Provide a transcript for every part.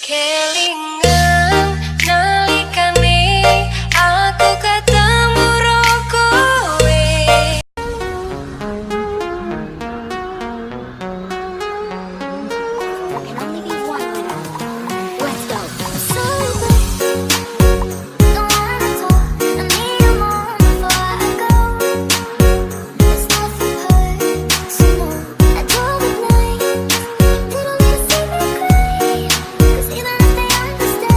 Kelingan nalikane aku ketemu ro kowe. Let's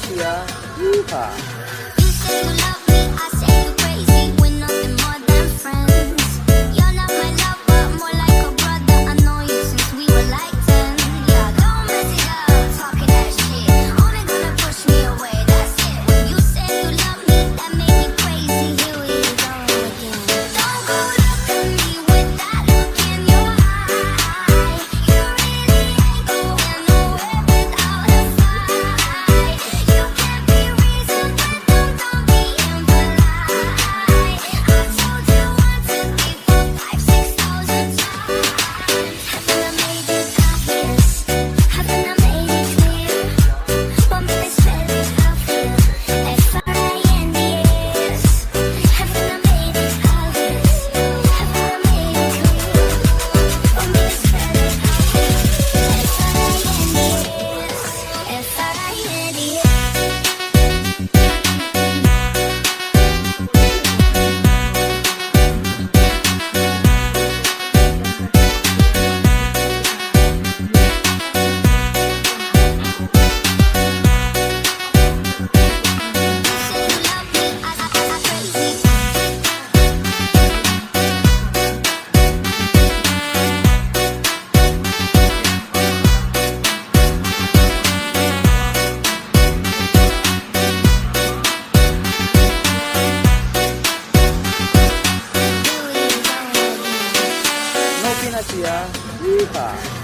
Pinasia. Yeehaw. You say you love me, I say you crazy. We're nothing more than friends. You're not my love, but more like a brother. I know you since we were like 10. Yeah, don't mess it up, talking that shit. Only gonna push me away, that's it. When you say you love me, that made me crazy. Here we go again. Don't go look at me with that look in your eye. You really ain't going nowhere without a fight. You can't be reasoned with them, don't be impolite. I told you once and three, 4, 5, 6,000 times. Haven't I made it obvious? Haven't I made it clear? Want me to spell it out for you? F-R-I-N-D-S. Haven't I made it obvious? Haven't I made it clear? Want me to spell it out for you? F-R-I-N-D-S. F-R-I-N-D-S. Say you love me, I crazy. No Pinasia. Yeehaw.